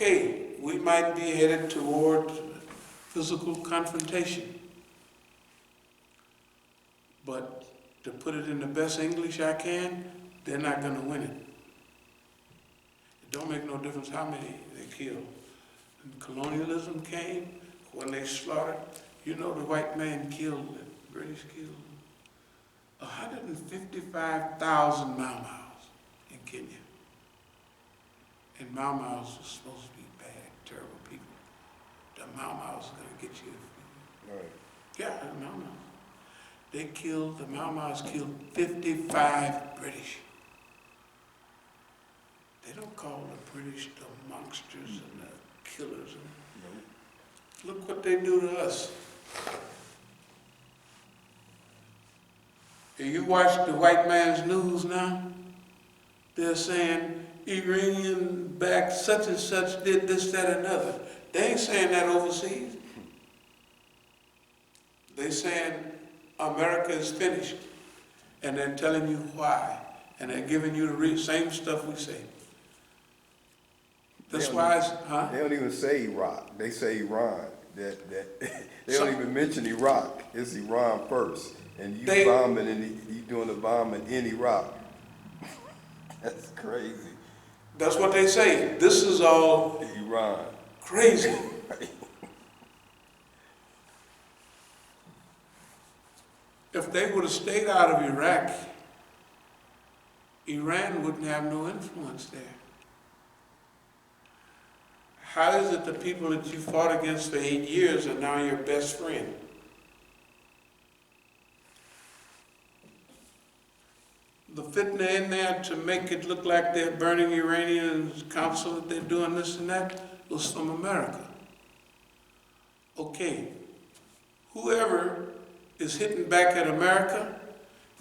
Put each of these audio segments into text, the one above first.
Okay, we might be headed toward physical confrontation. But to put it in the best English I can, they're not going to win it. It don't make no difference how many they kill. When colonialism came, when they slaughtered, you know the white man killed, the British killed 155,000 Mau Maus in Kenya. And Mau Maus was supposed to be bad, terrible people. The Mau Maus is going to get you. Right. Yeah, the Mau Maus. The Mau Maus killed 55 British. They don't call the British the monsters and the killers. Nope. Look what they do to us. If you watch the white man's news now, they're saying Iranian backed such and such did this, that, and another. They ain't saying that overseas. They're saying America is finished. And they're telling you why. And they're giving you the same stuff we say. That's why it's, They don't even say Iraq. They say Iran. They don't even mention Iraq. It's Iran first. And you doing the bombing in Iraq. That's crazy. That's what they say. This is all Iran. Crazy. If they would have stayed out of Iraq, Iran wouldn't have no influence there. How is it the people that you fought against for 8 years are now your best friend? The fitna in there to make it look like they're burning Iranian consulate, they're doing this and that, was from America. Okay, whoever is hitting back at America,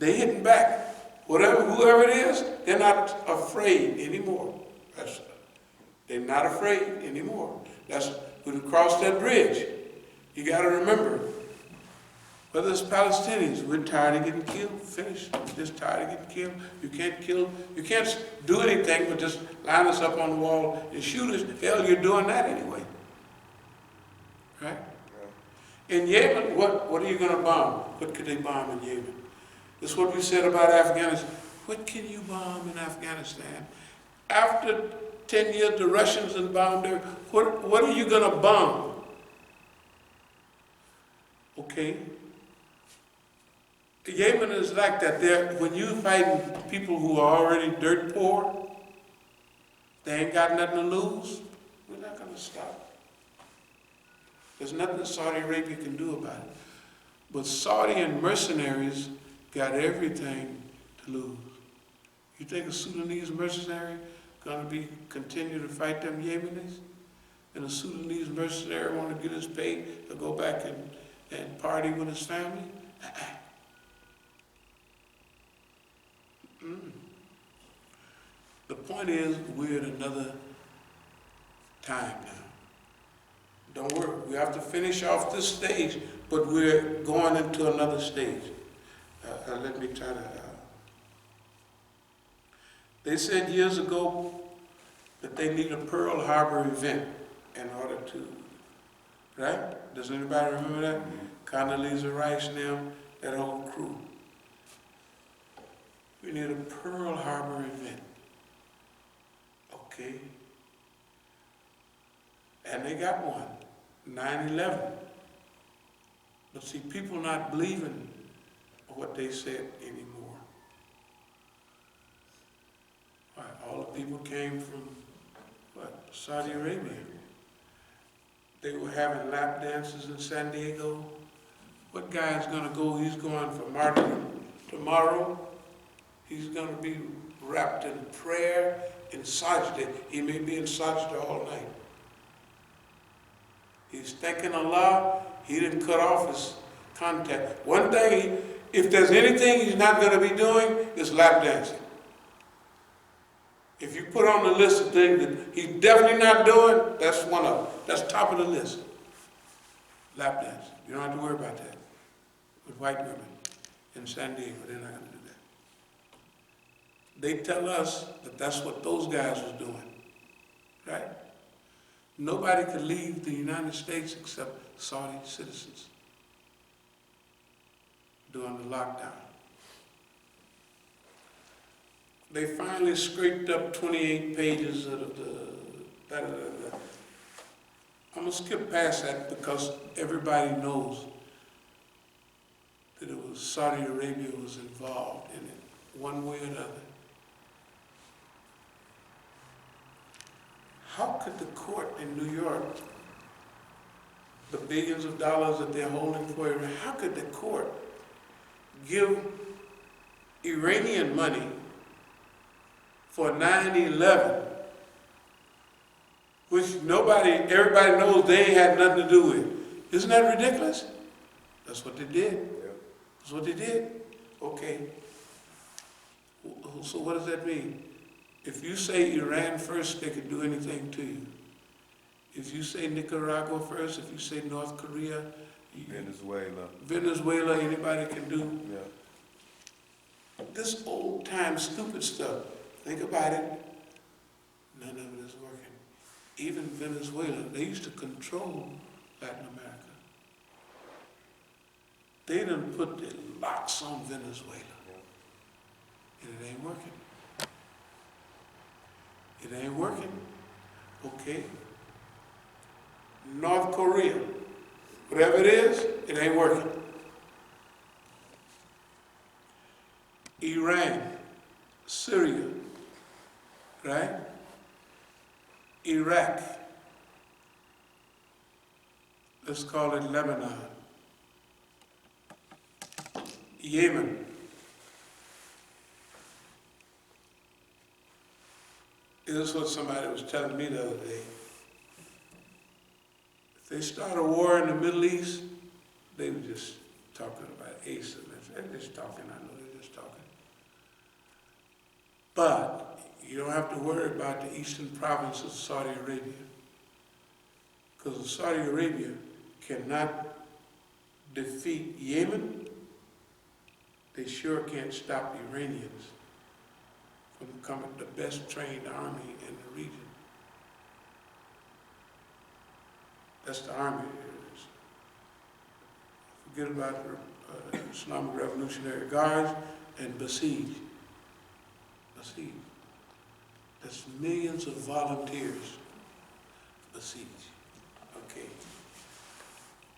they're hitting back. Whoever it is, they're not afraid anymore. They're not afraid anymore. We've crossed that bridge. You got to remember, whether it's Palestinians, we're tired of getting killed, finished. We're just tired of getting killed. You can't do anything but just line us up on the wall and shoot us. Hell, you're doing that anyway. Right? Yeah. In Yemen, what are you going to bomb? What could they bomb in Yemen? This is what we said about Afghanistan. What can you bomb in Afghanistan? After 10 years, the Russians have bombed there. What are you going to bomb? Okay. Yemen is like that. When you fighting people who are already dirt poor, they ain't got nothing to lose, we're not going to stop. There's nothing Saudi Arabia can do about it. But Saudi and mercenaries got everything to lose. You think a Sudanese mercenary going to continue to fight them Yemenis? And a Sudanese mercenary want to get his pay to go back and party with his family? The point is, we're at another time now. Don't worry, we have to finish off this stage, but we're going into another stage. Let me try to... They said years ago that they need a Pearl Harbor event in order to... Right? Does anybody remember that? Condoleezza Rice and them, that whole crew. We need a Pearl Harbor event. Okay? And they got one, 9/11. But see, people not believing what they said anymore. All the people came from, Saudi Arabia. They were having lap dances in San Diego. What guy's going to go? He's going for martyrdom tomorrow. He's going to be wrapped in prayer in Sajda. He may be in Sajda all night. He's thanking Allah. He didn't cut off his contact. One thing, if there's anything he's not going to be doing, is lap dancing. If you put on the list of things that he's definitely not doing, that's one of them. That's top of the list. Lap dancing. You don't have to worry about that. With white women in San Diego, they're not going to do that. They tell us that that's what those guys was doing. Right? nobody could leave the United States except Saudi citizens during the lockdown. They finally scraped up 28 pages of the I'm going to skip past that because everybody knows that it was Saudi Arabia was involved in it, one way or another. How could the court in New York, the billions of dollars that they're holding for Iran, how could the court give Iranian money for 9/11, which everybody knows they ain't had nothing to do with? Isn't that ridiculous? That's what they did. Yeah. That's what they did. Okay. So what does that mean? If you say Iran first, they can do anything to you. If you say Nicaragua first, if you say North Korea, Venezuela, anybody can do. Yeah. This old time stupid stuff, think about it, none of it is working. Even Venezuela, they used to control Latin America. They done put the locks on Venezuela. And it ain't working. It ain't working. Okay. North Korea, whatever it is, it ain't working. Iran, Syria, right? Iraq, let's call it Lebanon. Yemen, this is what somebody was telling me the other day. If they start a war in the Middle East, they were just talking about ace and they're just talking, I know they're just talking. But you don't have to worry about the eastern province of Saudi Arabia. Because Saudi Arabia cannot defeat Yemen, they sure can't stop the Iranians from becoming the best trained army in the region. That's the army. Forget about the Islamic Revolutionary Guards and Besiege. Besiege. That's millions of volunteers. Besiege. Okay.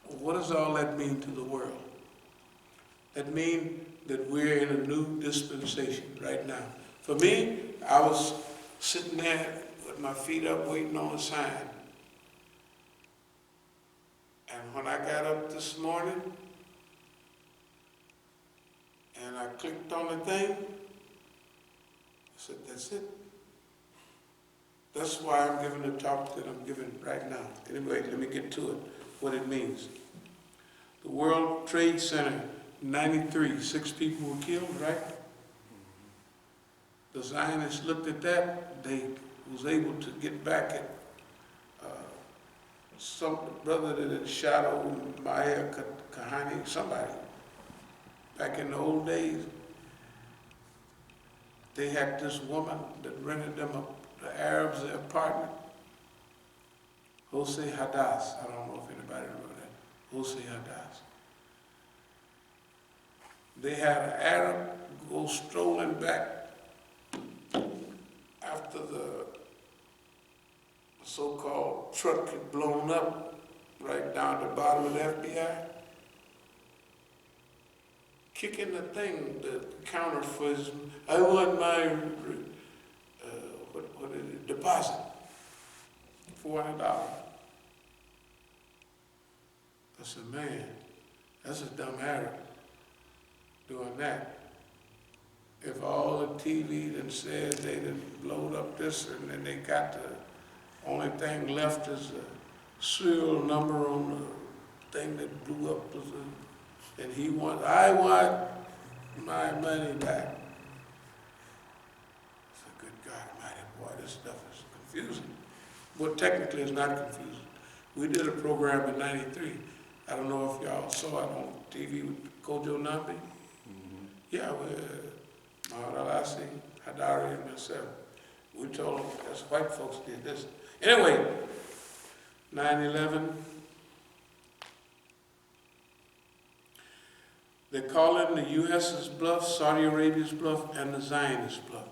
Well, what does all that mean to the world? That means that we're in a new dispensation right now. For me, I was sitting there with my feet up waiting on a sign. And when I got up this morning and I clicked on the thing, I said, that's it. That's why I'm giving the talk that I'm giving right now. Anyway, let me get to it, what it means. The World Trade Center, 93, 6 people were killed, right? The Zionists looked at that, they was able to get back at some brother that had shot old Maya Kahani, somebody. Back in the old days, they had this woman that rented them the Arabs their apartment. Jose Hadas, I don't know if anybody remember that. Jose Hadas. They had an Arab go strolling back after the so-called truck had blown up right down the bottom of the FBI, kicking the thing, the counter for his, I want my, what is it, deposit, $400. I said, man, that's a dumb Arab doing that. If all the TV that said they didn't blow up this and then they got the only thing left is a serial number on the thing that blew up, and he wants, I want my money back. I said, good God Almighty, boy, this stuff is confusing. Well, technically it's not confusing. We did a program in '93. I don't know if y'all saw it on TV with Kojo Nambi. Mm-hmm. Yeah, Mahmoud Al-Asi, Hadari, and myself. We told them, that's white folks did this. Anyway, 9/11. They call it the U.S.'s bluff, Saudi Arabia's bluff, and the Zionist bluff.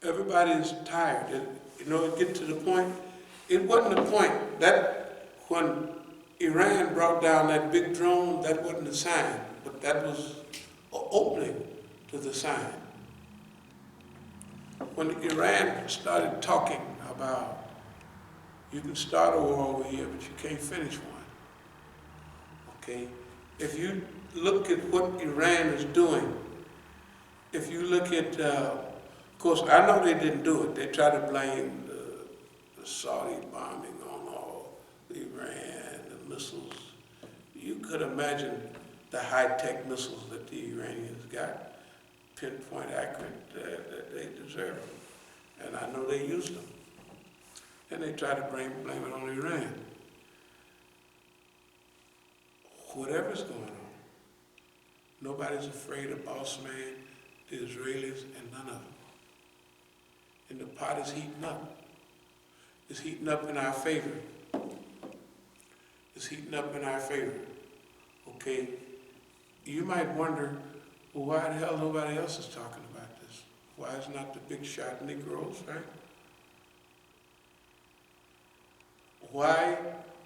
Everybody is tired. It get to the point. It wasn't the point that when Iran brought down that big drone, that wasn't a sign, but that was an opening to the sign. When Iran started talking about you can start a war over here, but you can't finish one. Okay? If you look at what Iran is doing, if you look at, of course, I know they didn't do it. They try to blame the Saudi bombing on all the Iran, the missiles. You could imagine the high-tech missiles that the Iranians got, pinpoint accurate, that they deserve them. And I know they used them. And they try to blame it on Iran. Whatever's going on, nobody's afraid of boss man, the Israelis, and none of them. And the pot is heating up. It's heating up in our favor. It's heating up in our favor. Okay? You might wonder, well, why the hell nobody else is talking about this? Why is not the big shot Negroes, right? Why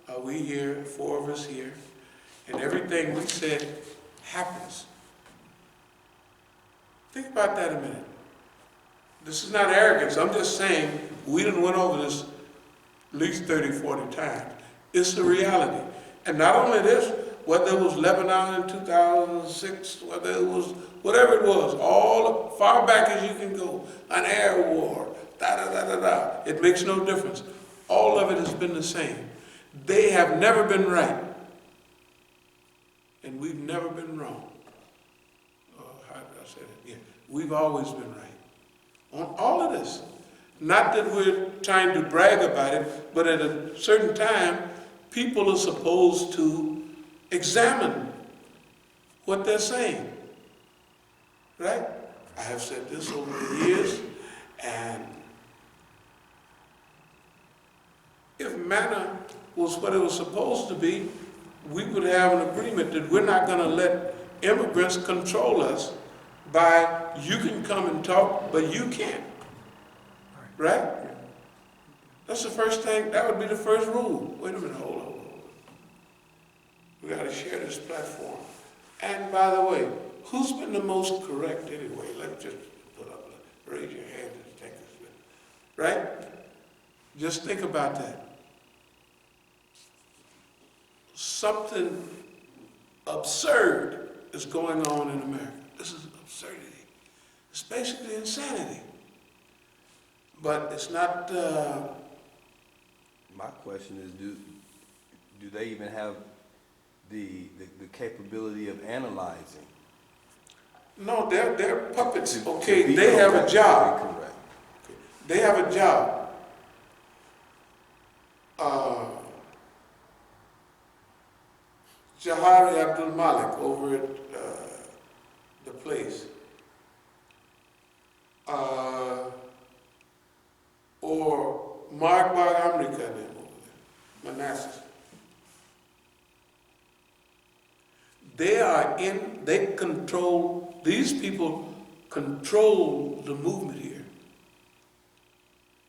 are we here, 4 of us here, and everything we said happens? Think about that a minute. This is not arrogance. I'm just saying we done went over this at least 30, 40 times. It's a reality. And not only this, whether it was Lebanon in 2006, whether it was, whatever it was, all far back as you can go, an air war, da-da-da-da-da, it makes no difference. All of it has been the same. They have never been right. And we've never been wrong. How did I say that? Yeah, we've always been right. On all of this. Not that we're trying to brag about it, but at a certain time, people are supposed to examine what they're saying. Right? I have said this over the years, and if manna was what it was supposed to be, we would have an agreement that we're not going to let immigrants control us by you can come and talk, but you can't. Right? That's the first thing, that would be the first rule. Wait a minute, hold on. We got to share this platform. And by the way, who's been the most correct anyway? Let's just raise your hand and take this. Right? Just think about that. Something absurd is going on in America. This is absurdity. It's basically insanity. But it's not... My question is, do they even have the capability of analyzing? No, they're puppets. Okay, they have a job. Correct. They have a job. Jahari Abdul Malik over at the place. Or Mark Bar America them over there, Manassas. These people control the movement here.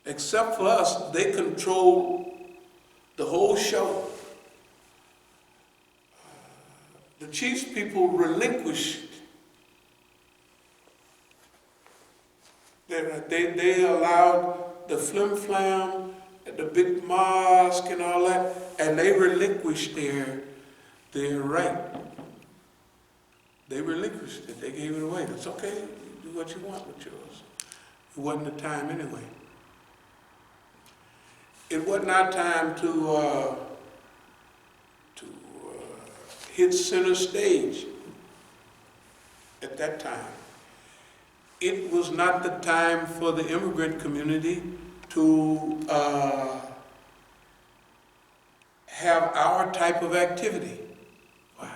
Except for us, they control the whole show. The Chiefs people relinquished. They allowed the flim-flam, the big mosque and all that, and they relinquished their right. They relinquished it. They gave it away. It's okay. You do what you want with yours. It wasn't the time anyway. It wasn't our time to hit center stage at that time. It was not the time for the immigrant community to have our type of activity. Why?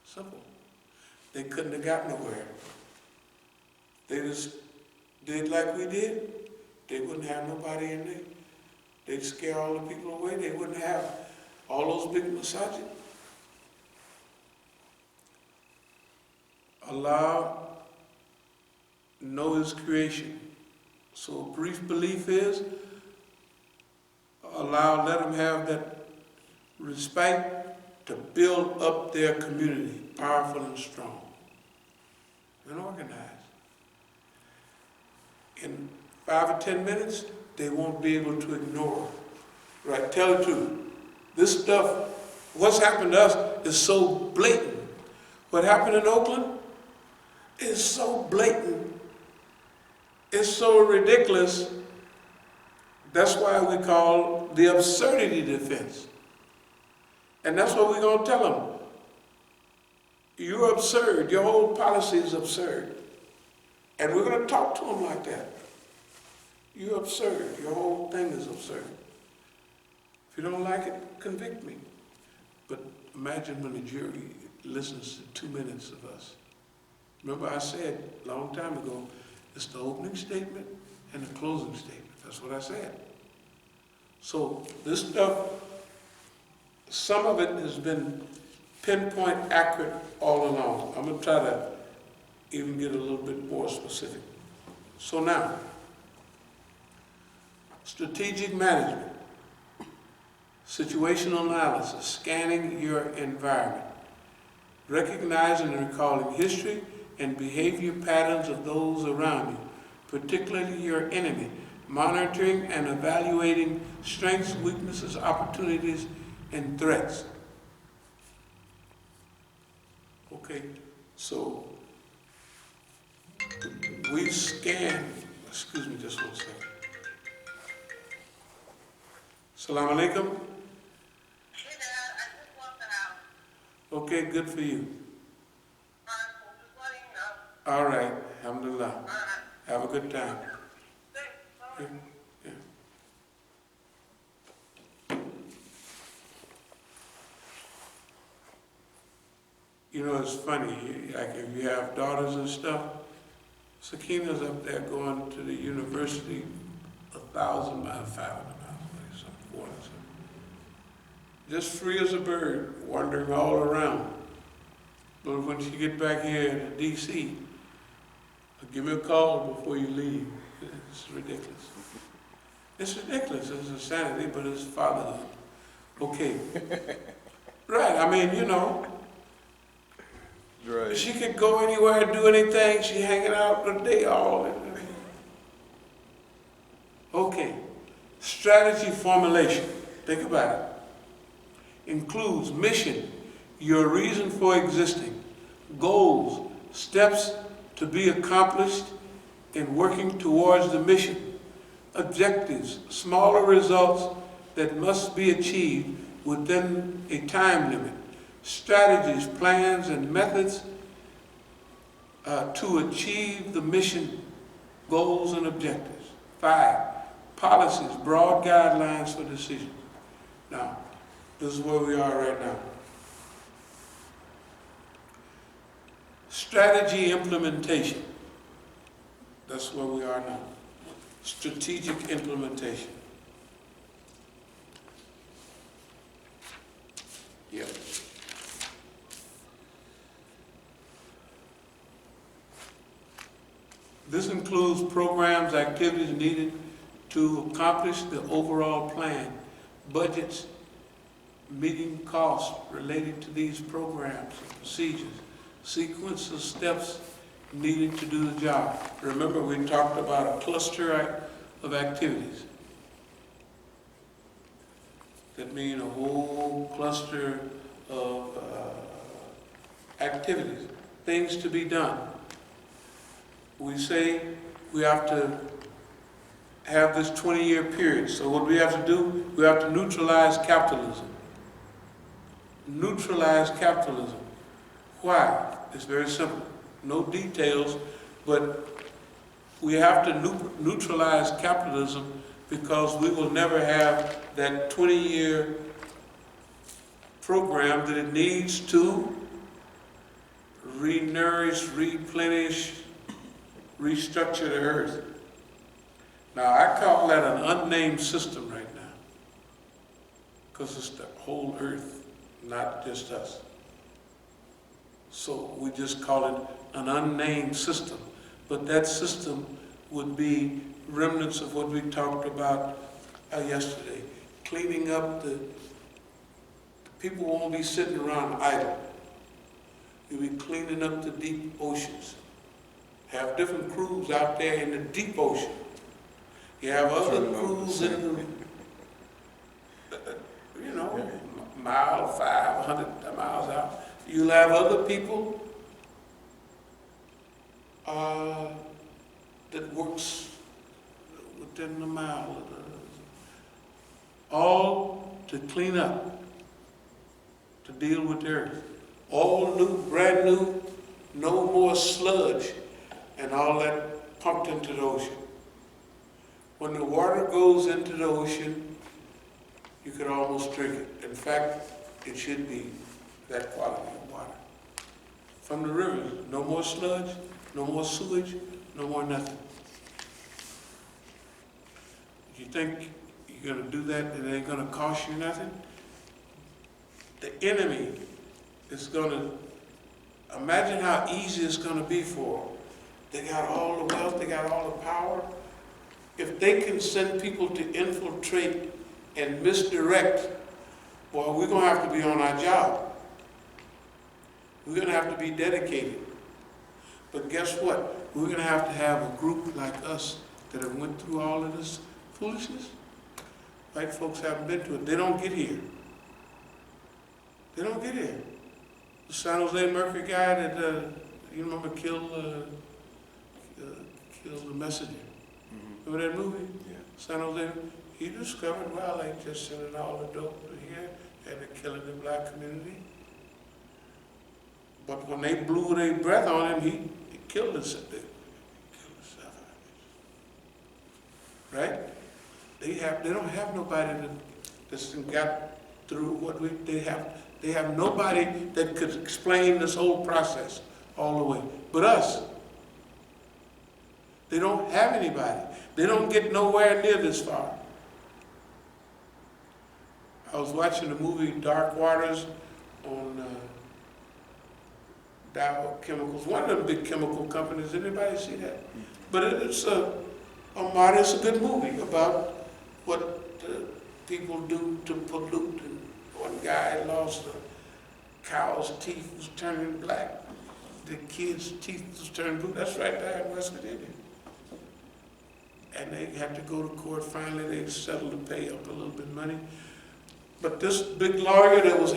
Simple. They couldn't have got nowhere. They just did like we did. They wouldn't have nobody in there. They'd scare all the people away. They wouldn't have all those big Masjid. Allah knows His creation. So a brief belief is, let them have that respect to build up their community, powerful and strong and organized. In 5 or 10 minutes, they won't be able to ignore. Right? Tell the truth. This stuff, what's happened to us is so blatant. What happened in Oakland is so blatant. It's so ridiculous. That's why we call the absurdity defense. And that's what we're going to tell them. You're absurd. Your whole policy is absurd. And we're going to talk to them like that. You're absurd. Your whole thing is absurd. If you don't like it, convict me. But imagine when the jury listens to 2 minutes of us. Remember I said a long time ago, it's the opening statement and the closing statement. That's what I said. So this stuff, some of it has been pinpoint accurate all along. I'm going to try to even get a little bit more specific. So now, strategic management, situational analysis, scanning your environment, recognizing and recalling history and behavior patterns of those around you, particularly your enemy, monitoring and evaluating strengths, weaknesses, opportunities, and threats. Okay, so we scan, excuse me just 1 second. Assalamu alaikum. Okay, good for you. All right, alhamdulillah. Have a good time. Yeah, yeah. You know, it's funny, like if you have daughters and stuff, Sakina's up there going to the university 1,000 miles, 500 miles away, some 400 something. Just free as a bird, wandering all around. But when she get back here to D.C., give me a call before you leave. It's ridiculous. It's ridiculous. It's insanity, but it's fatherhood. Okay. Right, I mean, you know. Right. She could go anywhere and do anything. She hanging out the day all. Okay. Strategy formulation. Think about it. Includes mission, your reason for existing, goals, steps to be accomplished in working towards the mission, objectives, smaller results that must be achieved within a time limit, strategies, plans, and methods to achieve the mission goals and objectives. 5, policies, broad guidelines for decisions. Now, this is where we are right now. Strategy implementation. That's where we are now. Strategic implementation. Yep. This includes programs, activities needed to accomplish the overall plan, budgets, meeting costs related to these programs and procedures, sequence of steps needed to do the job. Remember, we talked about a cluster of activities. That means a whole cluster of activities, things to be done. We say we have to have this 20-year period. So what we have to do, we have to neutralize capitalism. Neutralize capitalism. Why? It's very simple. No details, but we have to neutralize capitalism because we will never have that 20-year program that it needs to re-nourish, replenish, restructure the earth. Now, I call that an unnamed system right now. because it's the whole earth, not just us. So we just call it an unnamed system. But that system would be remnants of what we talked about yesterday. Cleaning up the people won't be sitting around idle. You'll be cleaning up the deep oceans. Have different crews out there in the deep ocean. You have other crews in the, mile, 500 miles out. You'll have other people that works within the mile. All to clean up, to deal with the earth. All new, brand new, no more sludge and all that pumped into the ocean. When the water goes into the ocean, you could almost drink it. In fact, it should be that quality of water. From the rivers, no more sludge, no more sewage, no more nothing. If you think you're going to do that and it ain't going to cost you nothing, the enemy is going to, imagine how easy it's going to be for them. They got all the wealth, they got all the power. If they can send people to infiltrate and misdirect, well, we're going to have to be on our job. We're going to have to be dedicated. But guess what? We're going to have a group like us that have went through all of this foolishness. White folks haven't been to it. They don't get here. They don't get here. The San Jose Mercury guy that, you remember, killed the messenger. Mm-hmm. Remember that movie? Yeah. San Jose? He discovered, well, they just sending all the dope to here and they're killing the black community. But when they blew their breath on him, he killed himself. Right? They don't have nobody that's got through what they have. They have nobody that could explain this whole process all the way. But us. They don't have anybody. They don't get nowhere near this far. I was watching the movie Dark Waters on Dow Chemicals, one of them big chemical companies. Anybody see that? But it's a good movie about what people do to pollute. And one guy lost a cow's teeth, was turning black. The kid's teeth was turning blue. That's right there in West Virginia. And they had to go to court. Finally, they settled to pay up a little bit of money. But this big lawyer that was